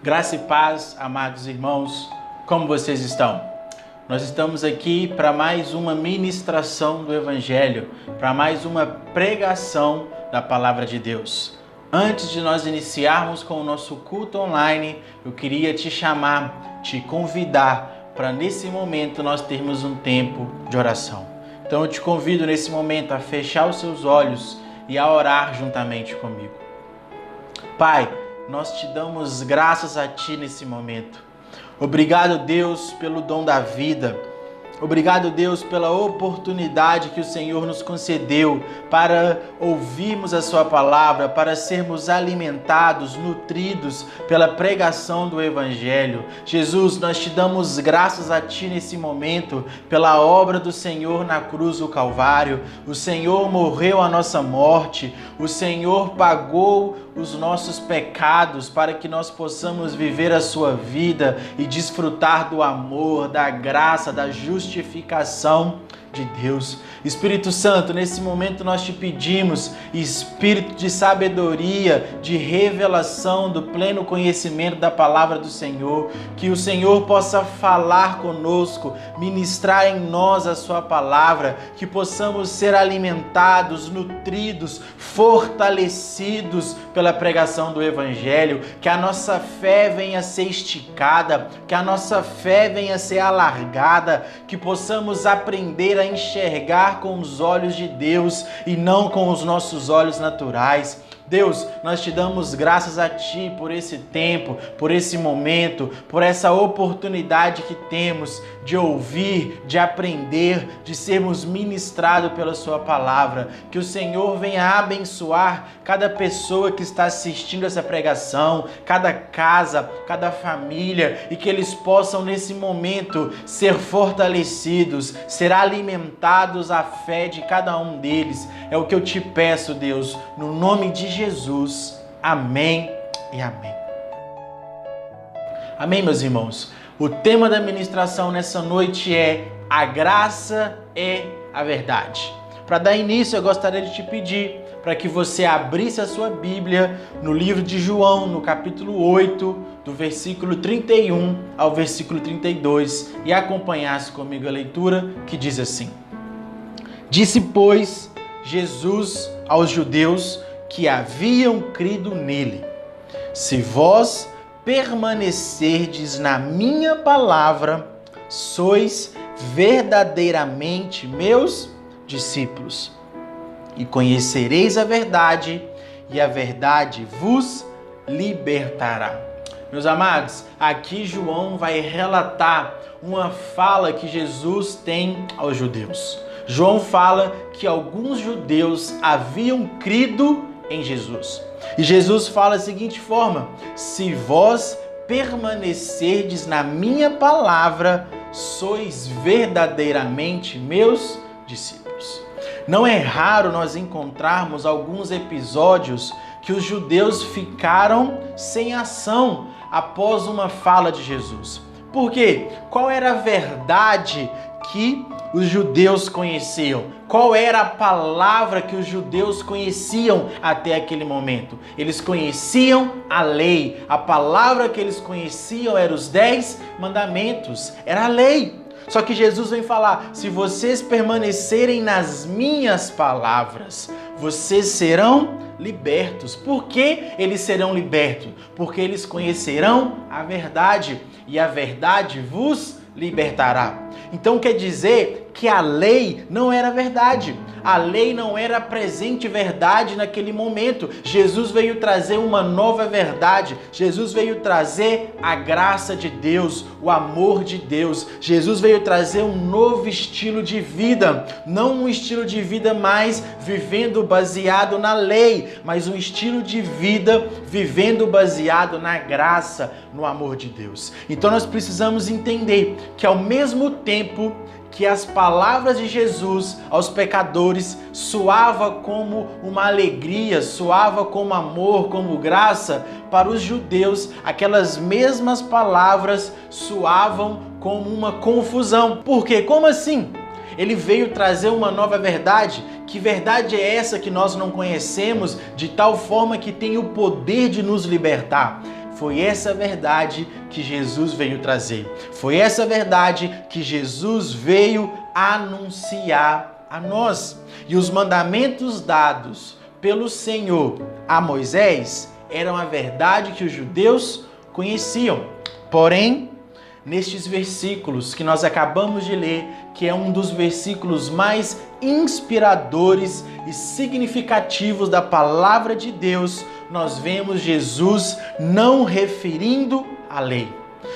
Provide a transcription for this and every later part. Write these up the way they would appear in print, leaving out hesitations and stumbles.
Graça e paz, amados irmãos, como vocês estão? Nós estamos aqui para mais uma ministração do Evangelho, para mais uma pregação da Palavra de Deus. Antes de nós iniciarmos com o nosso culto online, eu queria te chamar, te convidar para nesse momento nós termos um tempo de oração. Então eu te convido nesse momento a fechar os seus olhos e a orar juntamente comigo. Pai, nós te damos graças a Ti nesse momento. Obrigado, Deus, pelo dom da vida. Obrigado, Deus, pela oportunidade que o Senhor nos concedeu para ouvirmos a Sua palavra, para sermos alimentados, nutridos pela pregação do Evangelho. Jesus, nós te damos graças a Ti nesse momento pela obra do Senhor na cruz do Calvário. O Senhor morreu a nossa morte, o Senhor pagou os nossos pecados para que nós possamos viver a Sua vida e desfrutar do amor, da graça, da justificação de Deus. Espírito Santo, nesse momento nós te pedimos espírito de sabedoria, de revelação, do pleno conhecimento da palavra do Senhor, que o Senhor possa falar conosco, ministrar em nós a sua palavra, que possamos ser alimentados, nutridos, fortalecidos pela pregação do Evangelho, que a nossa fé venha a ser esticada, que a nossa fé venha a ser alargada, que possamos aprender a enxergar com os olhos de Deus e não com os nossos olhos naturais. Deus, nós te damos graças a Ti por esse tempo, por esse momento, por essa oportunidade que temos de ouvir, de aprender, de sermos ministrados pela Sua palavra. Que o Senhor venha abençoar cada pessoa que está assistindo essa pregação, cada casa, cada família, e que eles possam nesse momento ser fortalecidos, ser alimentados à fé de cada um deles. É o que eu te peço, Deus, no nome de Jesus. Amém e amém. Amém, meus irmãos. O tema da ministração nessa noite é A Graça é a Verdade. Para dar início, eu gostaria de te pedir para que você abrisse a sua Bíblia no livro de João, no capítulo 8, do versículo 31 ao versículo 32, e acompanhasse comigo a leitura, que diz assim: Disse, pois, Jesus aos judeus que haviam crido nele: Se vós permanecerdes na minha palavra, sois verdadeiramente meus discípulos, e conhecereis a verdade, e a verdade vos libertará. Meus amados, aqui João vai relatar uma fala que Jesus tem aos judeus. João fala que alguns judeus haviam crido em Jesus. E Jesus fala da seguinte forma: se vós permanecerdes na minha palavra, sois verdadeiramente meus discípulos. Não é raro nós encontrarmos alguns episódios que os judeus ficaram sem ação após uma fala de Jesus. Por quê? Qual era a verdade que os judeus conheciam? Qual era a palavra que os judeus conheciam até aquele momento? Eles conheciam a lei. A palavra que eles conheciam eram os 10 mandamentos. Era a lei. Só que Jesus vem falar: se vocês permanecerem nas minhas palavras, vocês serão libertos. Por que eles serão libertos? Porque eles conhecerão a verdade, e a verdade vos libertará. Então quer dizer que a lei não era verdade. A lei não era a presente verdade naquele momento. Jesus veio trazer uma nova verdade. Jesus veio trazer a graça de Deus, o amor de Deus. Jesus veio trazer um novo estilo de vida. Não um estilo de vida mais vivendo baseado na lei, mas um estilo de vida vivendo baseado na graça, no amor de Deus. Então nós precisamos entender que ao mesmo tempo que as palavras de Jesus aos pecadores soava como uma alegria, soava como amor, como graça, para os judeus aquelas mesmas palavras soavam como uma confusão. Por quê? Como assim? Ele veio trazer uma nova verdade. Que verdade é essa que nós não conhecemos, de tal forma que tem o poder de nos libertar? Foi essa verdade que Jesus veio trazer. Foi essa verdade que Jesus veio anunciar a nós. E os mandamentos dados pelo Senhor a Moisés eram a verdade que os judeus conheciam. Porém, nestes versículos que nós acabamos de ler, que é um dos versículos mais inspiradores e significativos da palavra de Deus, nós vemos Jesus não referindo à lei.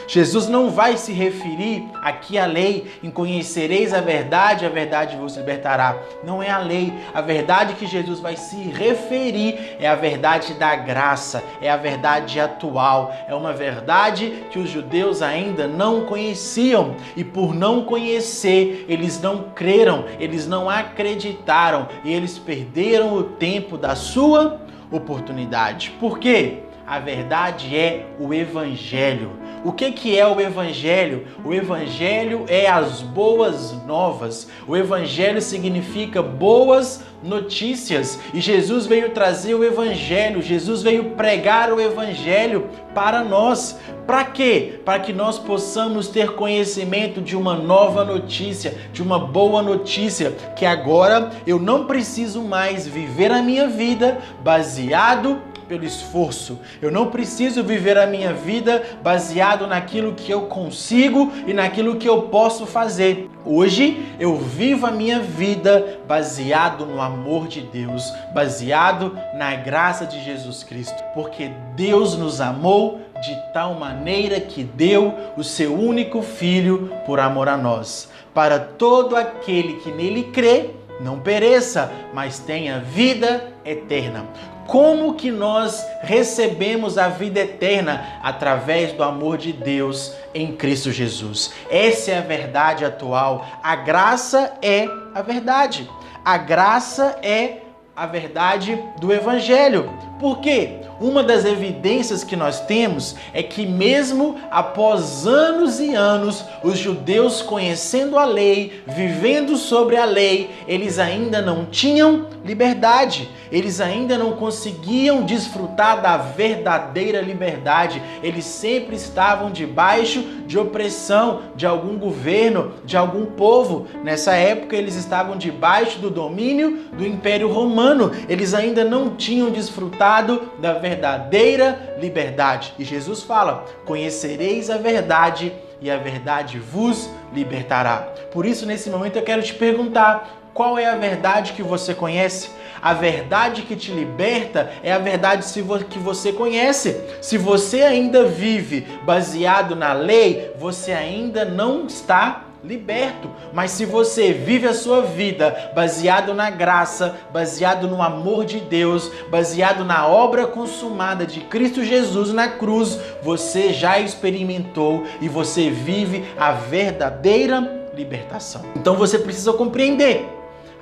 Jesus não vai se referir aqui à lei, em conhecereis a verdade vos libertará. Não é a lei. A verdade que Jesus vai se referir é a verdade da graça, é a verdade atual, é uma verdade que os judeus ainda não conheciam e por não conhecer, eles não creram, eles não acreditaram e eles perderam o tempo da sua oportunidade. Por quê? A verdade é o Evangelho. O que é o Evangelho? O Evangelho é as boas novas. O Evangelho significa boas notícias. E Jesus veio trazer o Evangelho. Jesus veio pregar o Evangelho para nós. Para quê? Para que nós possamos ter conhecimento de uma nova notícia, de uma boa notícia, que agora eu não preciso mais viver a minha vida baseado pelo esforço. Eu não preciso viver a minha vida baseado naquilo que eu consigo e naquilo que eu posso fazer. Hoje eu vivo a minha vida baseado no amor de Deus, baseado na graça de Jesus Cristo, porque Deus nos amou de tal maneira que deu o seu único Filho por amor a nós, para todo aquele que nele crê, não pereça, mas tenha vida eterna. Como que nós recebemos a vida eterna? Através do amor de Deus em Cristo Jesus. Essa é a verdade atual. A graça é a verdade. A graça é a verdade do Evangelho. Por quê? Uma das evidências que nós temos é que mesmo após anos e anos, os judeus conhecendo a lei, vivendo sobre a lei, eles ainda não tinham liberdade. Eles ainda não conseguiam desfrutar da verdadeira liberdade. Eles sempre estavam debaixo de opressão de algum governo, de algum povo. Nessa época, eles estavam debaixo do domínio do Império Romano. Eles ainda não tinham desfrutado da verdadeira liberdade. E Jesus fala: conhecereis a verdade e a verdade vos libertará. Por isso, nesse momento, eu quero te perguntar: qual é a verdade que você conhece? A verdade que te liberta é a verdade que você conhece. Se você ainda vive baseado na lei, você ainda não está liberto. Mas se você vive a sua vida baseado na graça, baseado no amor de Deus, baseado na obra consumada de Cristo Jesus na cruz, você já experimentou e você vive a verdadeira libertação. Então você precisa compreender: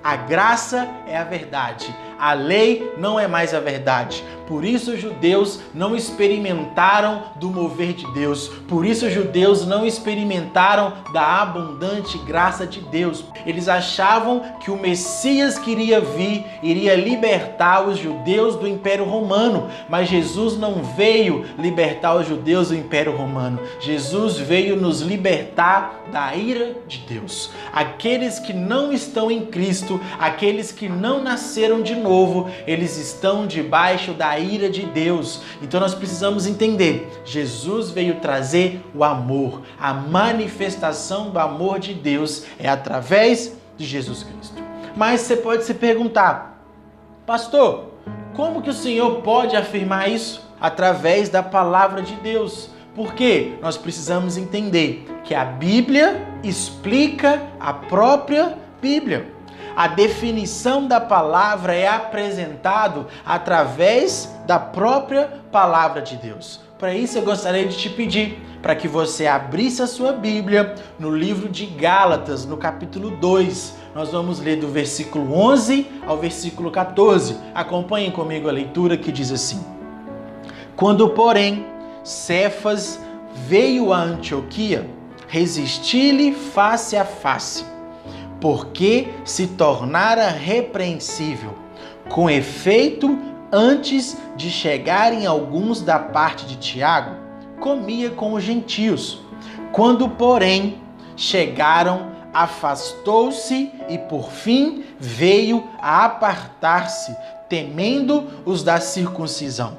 a graça é a verdade, a lei não é mais a verdade. Por isso os judeus não experimentaram do mover de Deus. Por isso os judeus não experimentaram da abundante graça de Deus. Eles achavam que o Messias que iria vir, iria libertar os judeus do Império Romano. Mas Jesus não veio libertar os judeus do Império Romano. Jesus veio nos libertar da ira de Deus. Aqueles que não estão em Cristo, aqueles que não nasceram de novo, eles estão debaixo da ira de Deus. Então nós precisamos entender: Jesus veio trazer o amor. A manifestação do amor de Deus é através de Jesus Cristo. Mas você pode se perguntar: pastor, como que o Senhor pode afirmar isso? Através da palavra de Deus. Porque nós precisamos entender que a Bíblia explica a própria Bíblia. A definição da palavra é apresentado através da própria palavra de Deus. Para isso eu gostaria de te pedir para que você abrisse a sua Bíblia no livro de Gálatas, no capítulo 2. Nós vamos ler do versículo 11 ao versículo 14. Acompanhem comigo a leitura, que diz assim: Quando, porém, Cefas veio a Antioquia, resisti-lhe face a face, porque se tornara repreensível. Com efeito, antes de chegarem alguns da parte de Tiago, comia com os gentios. Quando, porém, chegaram, afastou-se e, por fim, veio a apartar-se, temendo os da circuncisão.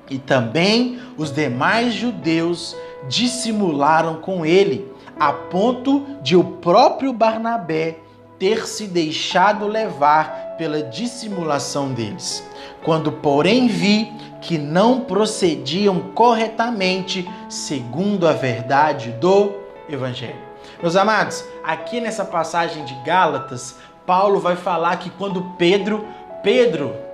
E também os demais judeus dissimularam com ele, a ponto de o próprio Barnabé ter se deixado levar pela dissimulação deles. Quando, porém, vi que não procediam corretamente segundo a verdade do Evangelho. Meus amados, aqui nessa passagem de Gálatas, Paulo vai falar que quando Pedro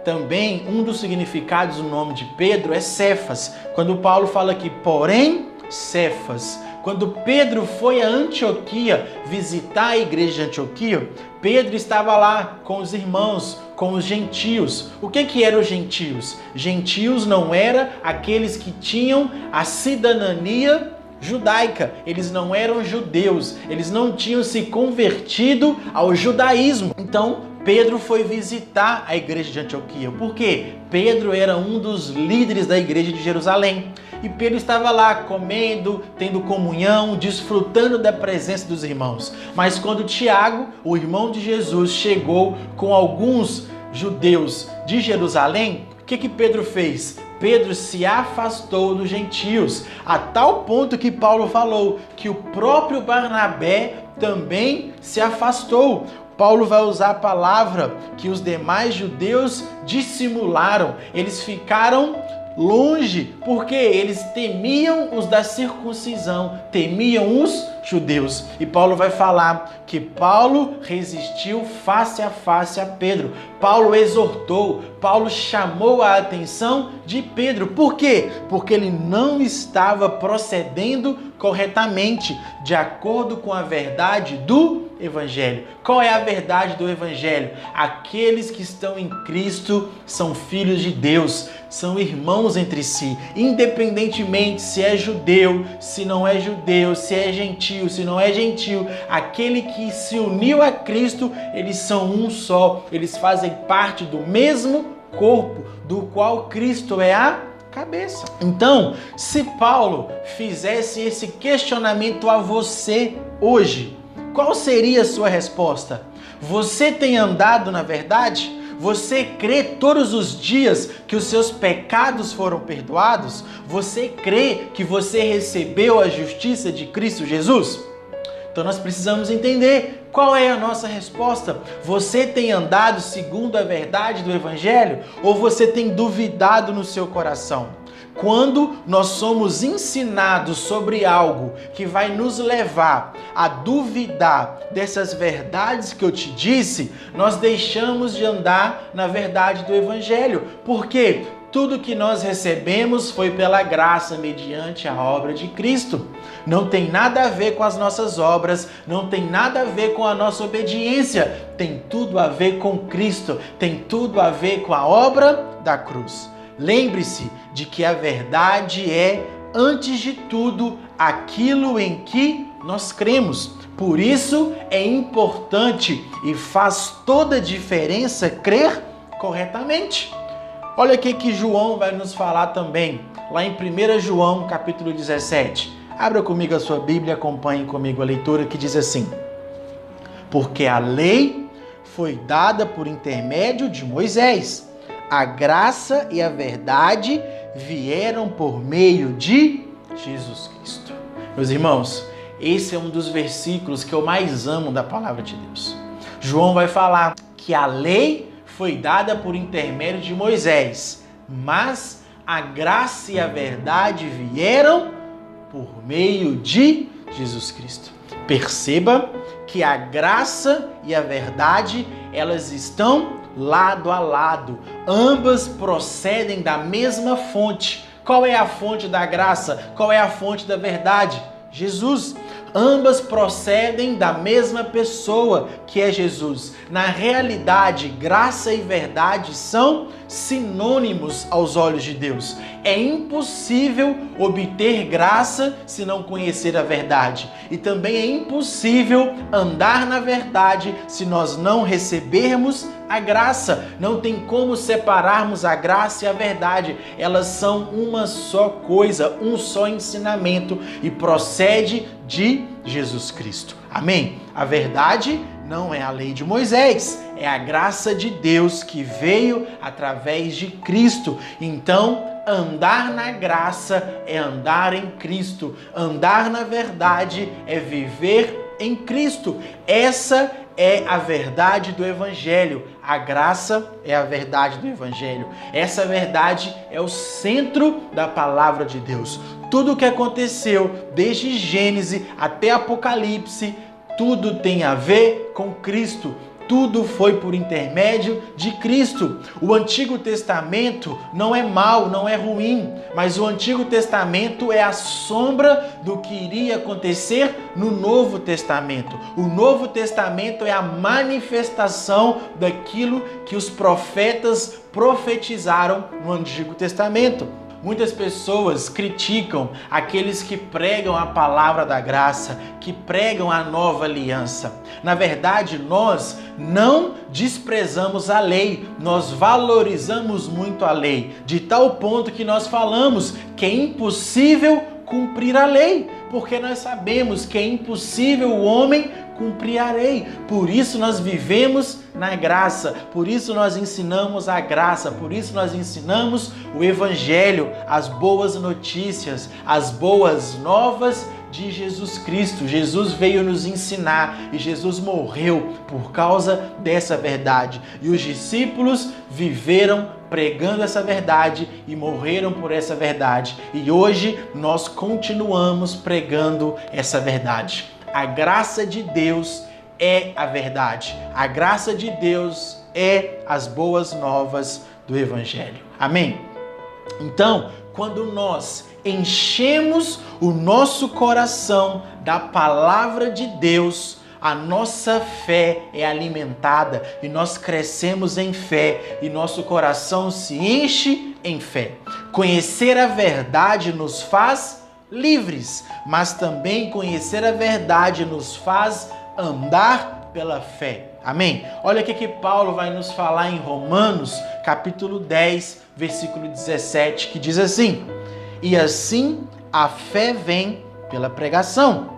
também, um dos significados do nome de Pedro é Cefas. Quando Paulo fala aqui, porém, Cefas. Quando Pedro foi a Antioquia visitar a igreja de Antioquia, Pedro estava lá com os irmãos, com os gentios. O que eram os gentios? Gentios não eram aqueles que tinham a cidadania judaica. Eles não eram judeus, eles não tinham se convertido ao judaísmo. Então, Pedro foi visitar a igreja de Antioquia. Por quê? Pedro era um dos líderes da igreja de Jerusalém. E Pedro estava lá comendo, tendo comunhão, desfrutando da presença dos irmãos. Mas quando Tiago, o irmão de Jesus, chegou com alguns judeus de Jerusalém, o que Pedro fez? Pedro se afastou dos gentios, a tal ponto que Paulo falou que o próprio Barnabé também se afastou. Paulo vai usar a palavra que os demais judeus dissimularam, eles ficaram longe, porque eles temiam os da circuncisão, temiam os judeus. E Paulo vai falar que Paulo resistiu face a face a Pedro. Paulo exortou, Paulo chamou a atenção de Pedro. Por quê? Porque ele não estava procedendo corretamente, de acordo com a verdade do Evangelho. Qual é a verdade do Evangelho? Aqueles que estão em Cristo são filhos de Deus, são irmãos entre si, independentemente se é judeu, se não é judeu, se é gentil, se não é gentil. Aquele que se uniu a Cristo, eles são um só, eles fazem parte do mesmo corpo, do qual Cristo é a cabeça. Então, se Paulo fizesse esse questionamento a você hoje, qual seria a sua resposta? Você tem andado na verdade? Você crê todos os dias que os seus pecados foram perdoados? Você crê que você recebeu a justiça de Cristo Jesus? Então nós precisamos entender qual é a nossa resposta. Você tem andado segundo a verdade do Evangelho ou você tem duvidado no seu coração? Quando nós somos ensinados sobre algo que vai nos levar a duvidar dessas verdades que eu te disse, nós deixamos de andar na verdade do Evangelho. Por quê? Tudo que nós recebemos foi pela graça mediante a obra de Cristo. Não tem nada a ver com as nossas obras, não tem nada a ver com a nossa obediência. Tem tudo a ver com Cristo, tem tudo a ver com a obra da cruz. Lembre-se de que a verdade é, antes de tudo, aquilo em que nós cremos. Por isso é importante e faz toda a diferença crer corretamente. Olha o que João vai nos falar também, lá em 1 João, capítulo 17. Abra comigo a sua Bíblia, acompanhe comigo a leitura, que diz assim: porque a lei foi dada por intermédio de Moisés, a graça e a verdade vieram por meio de Jesus Cristo. Meus irmãos, esse é um dos versículos que eu mais amo da palavra de Deus. João vai falar que a lei foi dada por intermédio de Moisés, mas a graça e a verdade vieram por meio de Jesus Cristo. Perceba que a graça e a verdade, elas estão lado a lado. Ambas procedem da mesma fonte. Qual é a fonte da graça? Qual é a fonte da verdade? Jesus. Ambas procedem da mesma pessoa, que é Jesus. Na realidade, graça e verdade são sinônimos aos olhos de Deus. É impossível obter graça se não conhecer a verdade. E também é impossível andar na verdade se nós não recebermos a graça. Não tem como separarmos a graça e a verdade. Elas são uma só coisa, um só ensinamento e procede de Jesus Cristo. Amém? A verdade não é a lei de Moisés, é a graça de Deus que veio através de Cristo. Então, andar na graça é andar em Cristo. Andar na verdade é viver em Cristo. Essa é a verdade do Evangelho. A graça é a verdade do Evangelho. Essa verdade é o centro da palavra de Deus. Tudo o que aconteceu desde Gênesis até Apocalipse, tudo tem a ver com Cristo. Tudo foi por intermédio de Cristo. O Antigo Testamento não é mau, não é ruim, mas o Antigo Testamento é a sombra do que iria acontecer no Novo Testamento. O Novo Testamento é a manifestação daquilo que os profetas profetizaram no Antigo Testamento. Muitas pessoas criticam aqueles que pregam a palavra da graça, que pregam a nova aliança. Na verdade, nós não desprezamos a lei, nós valorizamos muito a lei, de tal ponto que nós falamos que é impossível cumprir a lei, porque nós sabemos que é impossível o homem cumprir a lei. Por isso nós vivemos na graça, por isso nós ensinamos a graça, por isso nós ensinamos o Evangelho, as boas notícias, as boas novas de Jesus Cristo. Jesus veio nos ensinar e Jesus morreu por causa dessa verdade. E os discípulos viveram pregando essa verdade e morreram por essa verdade. E hoje nós continuamos pregando essa verdade. A graça de Deus é a verdade. A graça de Deus é as boas novas do Evangelho. Amém? Então, quando nós enchemos o nosso coração da palavra de Deus, a nossa fé é alimentada e nós crescemos em fé e nosso coração se enche em fé. Conhecer a verdade nos faz livres, mas também conhecer a verdade nos faz andar pela fé. Amém? Olha o que Paulo vai nos falar em Romanos, capítulo 10, versículo 17, que diz assim: e assim a fé vem pela pregação,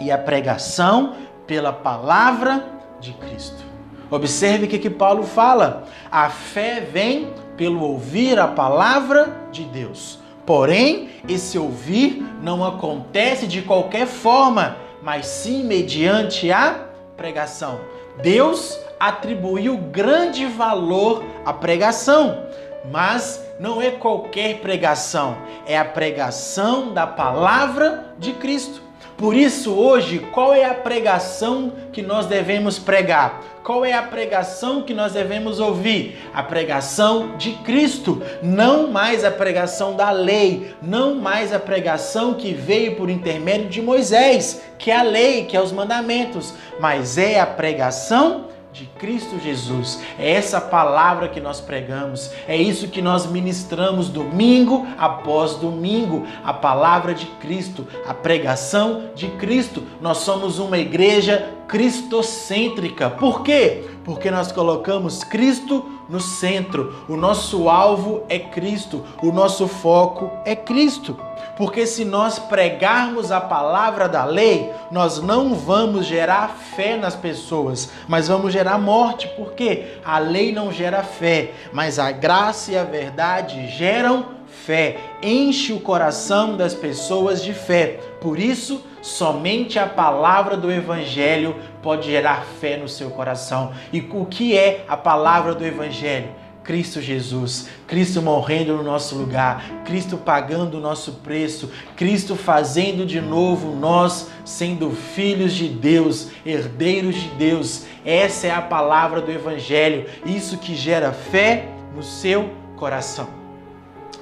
e a pregação pela palavra de Cristo. Observe o que Paulo fala. A fé vem pelo ouvir a palavra de Deus. Porém, esse ouvir não acontece de qualquer forma, mas sim mediante a pregação. Deus atribuiu grande valor à pregação, mas não é qualquer pregação, é a pregação da palavra de Cristo. Por isso, hoje, qual é a pregação que nós devemos pregar? Qual é a pregação que nós devemos ouvir? A pregação de Cristo, não mais a pregação da lei, não mais a pregação que veio por intermédio de Moisés, que é a lei, que é os mandamentos, mas é a pregação de Cristo Jesus. É essa palavra que nós pregamos, é isso que nós ministramos domingo após domingo, a palavra de Cristo, a pregação de Cristo. Nós somos uma igreja cristocêntrica. Por quê? Porque nós colocamos Cristo no centro. O nosso alvo é Cristo, o nosso foco é Cristo. Porque se nós pregarmos a palavra da lei, nós não vamos gerar fé nas pessoas, mas vamos gerar morte. Porque a lei não gera fé, mas a graça e a verdade geram fé. Enche o coração das pessoas de fé. Por isso, somente a palavra do Evangelho pode gerar fé no seu coração. E o que é a palavra do Evangelho? Cristo Jesus, Cristo morrendo no nosso lugar, Cristo pagando o nosso preço, Cristo fazendo de novo nós sendo filhos de Deus, herdeiros de Deus. Essa é a palavra do Evangelho, isso que gera fé no seu coração.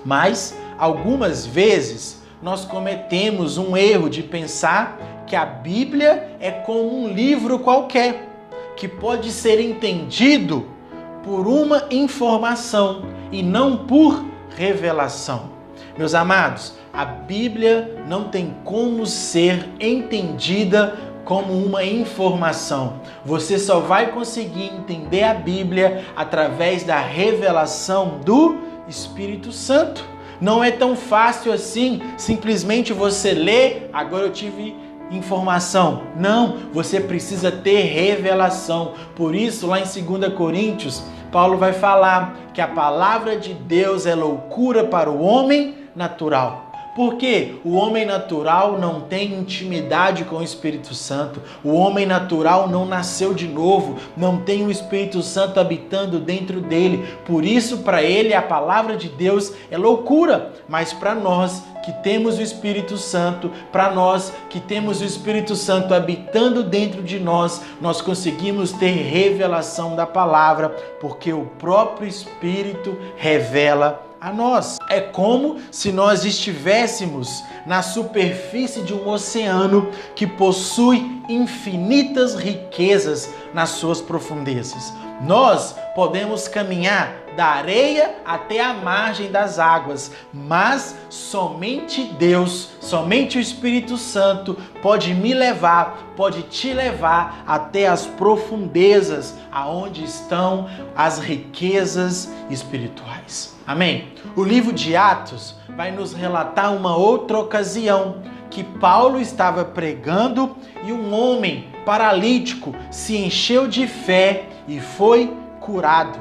Mas, algumas vezes, nós cometemos um erro de pensar que a Bíblia é como um livro qualquer, que pode ser entendido por uma informação e não por revelação. Meus amados, a Bíblia não tem como ser entendida como uma informação. Você só vai conseguir entender a Bíblia através da revelação do Espírito Santo. Não é tão fácil assim, simplesmente você lê, agora eu tive informação. Não, você precisa ter revelação. Por isso, lá em 2 Coríntios, Paulo vai falar que a palavra de Deus é loucura para o homem natural. Porque o homem natural não tem intimidade com o Espírito Santo. O homem natural não nasceu de novo, não tem o Espírito Santo habitando dentro dele. Por isso, para ele, a palavra de Deus é loucura. Mas para nós que temos o Espírito Santo, para nós que temos o Espírito Santo habitando dentro de nós, nós conseguimos ter revelação da palavra, porque o próprio Espírito revela a nós. É como se nós estivéssemos na superfície de um oceano que possui infinitas riquezas nas suas profundezas. Nós podemos caminhar da areia até a margem das águas, mas somente Deus, somente o Espírito Santo pode me levar, pode te levar até as profundezas aonde estão as riquezas espirituais. Amém? O livro de Atos vai nos relatar uma outra ocasião que Paulo estava pregando e um homem paralítico se encheu de fé e foi curado.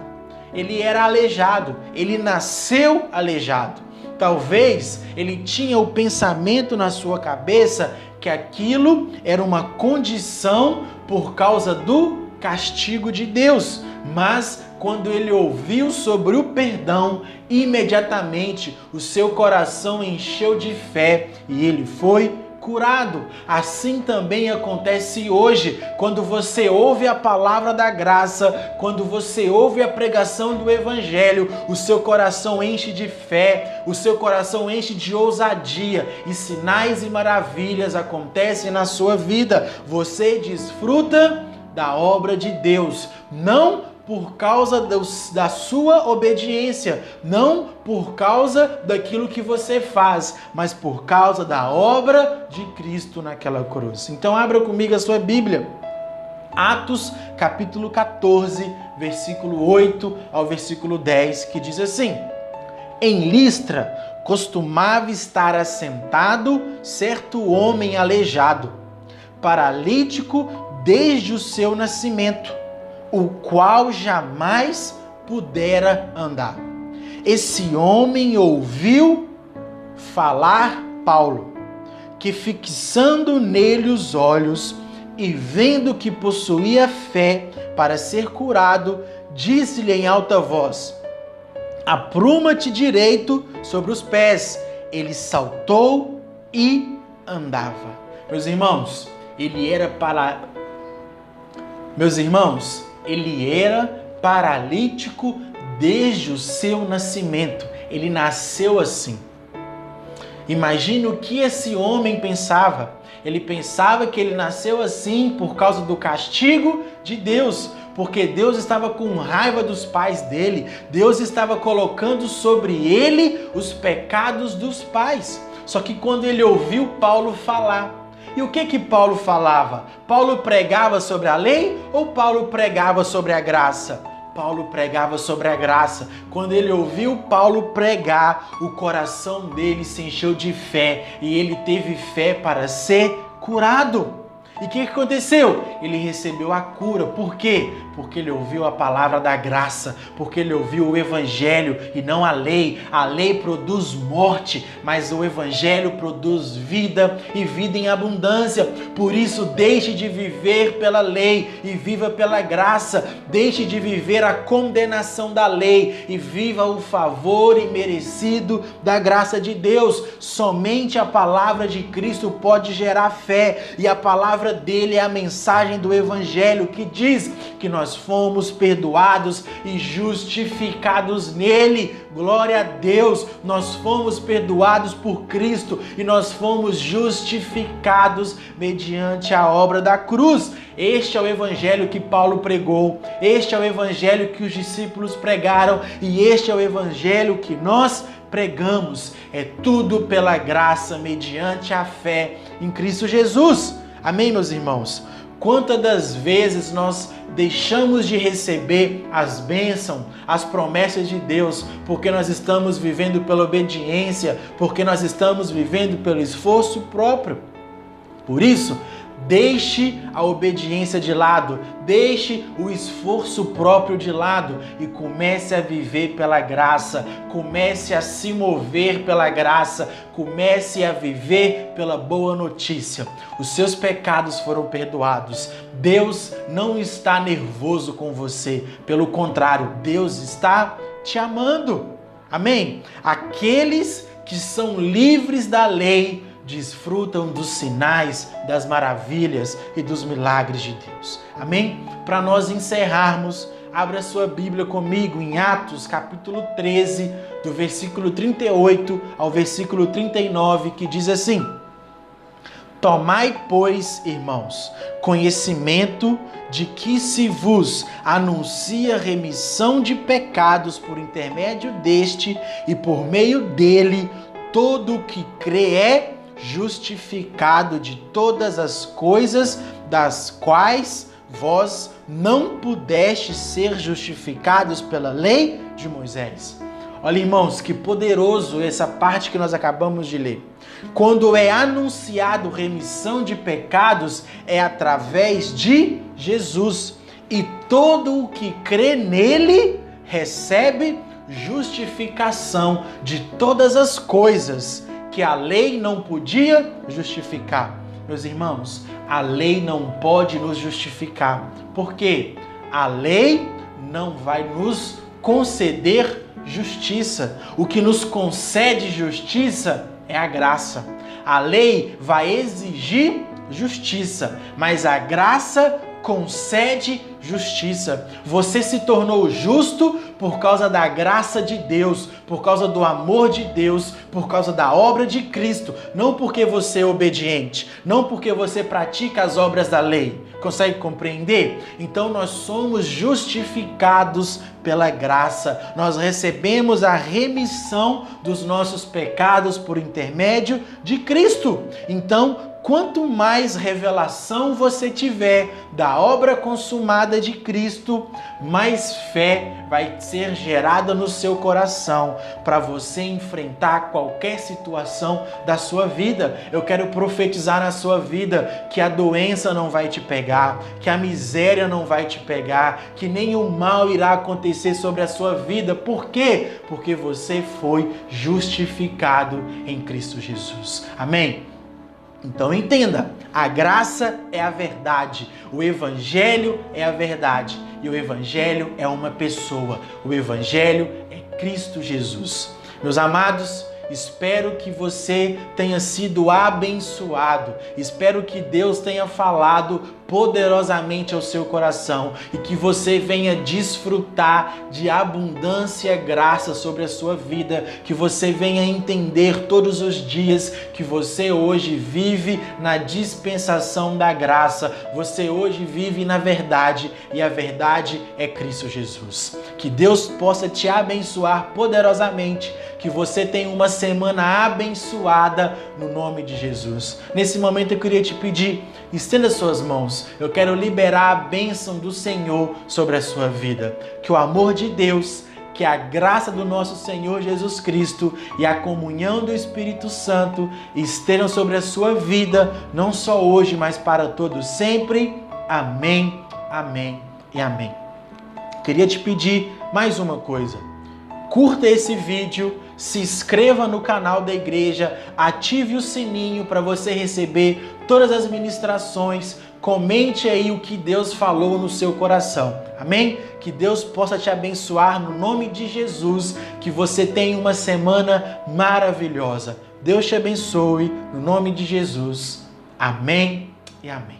Ele era aleijado, ele nasceu aleijado. Talvez ele tinha o pensamento na sua cabeça que aquilo era uma condição por causa do castigo de Deus. Mas quando ele ouviu sobre o perdão, imediatamente o seu coração encheu de fé e ele foi curado. Assim também acontece hoje, quando você ouve a palavra da graça, quando você ouve a pregação do Evangelho, o seu coração enche de fé, o seu coração enche de ousadia e sinais e maravilhas acontecem na sua vida. Você desfruta da obra de Deus, não por causa da sua obediência, não por causa daquilo que você faz, mas por causa da obra de Cristo naquela cruz. Então abra comigo a sua Bíblia. Atos capítulo 14, versículo 8 ao versículo 10, que diz assim: Em Listra costumava estar assentado certo homem aleijado, paralítico desde o seu nascimento, o qual jamais pudera andar. Esse homem ouviu falar Paulo, que fixando nele os olhos e vendo que possuía fé para ser curado, disse-lhe em alta voz: Apruma-te direito sobre os pés. Ele saltou e andava. Meus irmãos, ele era paralítico desde o seu nascimento. Ele nasceu assim. Imagine o que esse homem pensava. Ele pensava que ele nasceu assim por causa do castigo de Deus, porque Deus estava com raiva dos pais dele. Deus estava colocando sobre ele os pecados dos pais. Só que quando ele ouviu Paulo falar, e o que Paulo falava? Paulo pregava sobre a lei ou Paulo pregava sobre a graça? Paulo pregava sobre a graça. Quando ele ouviu Paulo pregar, o coração dele se encheu de fé e ele teve fé para ser curado. E o que aconteceu? Ele recebeu a cura. Por quê? Porque ele ouviu a palavra da graça, porque ele ouviu o Evangelho e não a lei. A lei produz morte, mas o Evangelho produz vida e vida em abundância. Por isso, deixe de viver pela lei e viva pela graça. Deixe de viver a condenação da lei e viva o favor imerecido da graça de Deus. Somente a palavra de Cristo pode gerar fé, e a palavra dele é a mensagem do Evangelho, que diz que nós fomos perdoados e justificados nele. Glória a Deus! Nós fomos perdoados por Cristo e nós fomos justificados mediante a obra da cruz. Este é o Evangelho que Paulo pregou, este é o Evangelho que os discípulos pregaram e este é o Evangelho que nós pregamos. É tudo pela graça mediante a fé em Cristo Jesus. Amém, meus irmãos? Quantas das vezes nós deixamos de receber as bênçãos, as promessas de Deus, porque nós estamos vivendo pela obediência, porque nós estamos vivendo pelo esforço próprio. Por isso, deixe a obediência de lado, deixe o esforço próprio de lado e comece a viver pela graça, comece a se mover pela graça, comece a viver pela boa notícia. Os seus pecados foram perdoados. Deus não está nervoso com você, pelo contrário, Deus está te amando. Amém? Aqueles que são livres da lei desfrutam dos sinais, das maravilhas e dos milagres de Deus. Amém? Para nós encerrarmos, abra sua Bíblia comigo em Atos capítulo 13, do versículo 38 ao versículo 39, que diz assim: Tomai, pois, irmãos, conhecimento de que se vos anuncia remissão de pecados por intermédio deste, e por meio dele todo o que crê é justificado de todas as coisas das quais vós não pudestes ser justificados pela lei de Moisés. Olha, irmãos, que poderoso essa parte que nós acabamos de ler. Quando é anunciado remissão de pecados, é através de Jesus. E todo o que crê nele recebe justificação de todas as coisas que a lei não podia justificar. Meus irmãos, a lei não pode nos justificar. Por quê? A lei não vai nos conceder justiça. O que nos concede justiça é a graça. A lei vai exigir justiça, mas a graça concede justiça. Você se tornou justo por causa da graça de Deus, por causa do amor de Deus, por causa da obra de Cristo, não porque você é obediente, não porque você pratica as obras da lei. Consegue compreender? Então nós somos justificados pela graça. Nós recebemos a remissão dos nossos pecados por intermédio de Cristo. Então, quanto mais revelação você tiver da obra consumada de Cristo, mais fé vai ser gerada no seu coração para você enfrentar qualquer situação da sua vida. Eu quero profetizar na sua vida que a doença não vai te pegar, que a miséria não vai te pegar, que nenhum mal irá acontecer sobre a sua vida. Por quê? Porque você foi justificado em Cristo Jesus. Amém? Então entenda, a graça é a verdade, o Evangelho é a verdade e o Evangelho é uma pessoa, o Evangelho é Cristo Jesus. Meus amados, espero que você tenha sido abençoado, espero que Deus tenha falado poderosamente ao seu coração e que você venha desfrutar de abundância e graça sobre a sua vida, que você venha entender todos os dias que você hoje vive na dispensação da graça, você hoje vive na verdade e a verdade é Cristo Jesus. Que Deus possa te abençoar poderosamente, que você tenha uma semana abençoada no nome de Jesus. Nesse momento eu queria te pedir, estenda suas mãos. Eu quero liberar a bênção do Senhor sobre a sua vida. Que o amor de Deus, que a graça do nosso Senhor Jesus Cristo e a comunhão do Espírito Santo estejam sobre a sua vida, não só hoje, mas para todos sempre. Amém, amém e amém. Queria te pedir mais uma coisa. Curta esse vídeo, se inscreva no canal da igreja, ative o sininho para você receber todas as ministrações, comente aí o que Deus falou no seu coração, amém? Que Deus possa te abençoar no nome de Jesus, que você tenha uma semana maravilhosa. Deus te abençoe no nome de Jesus, amém e amém.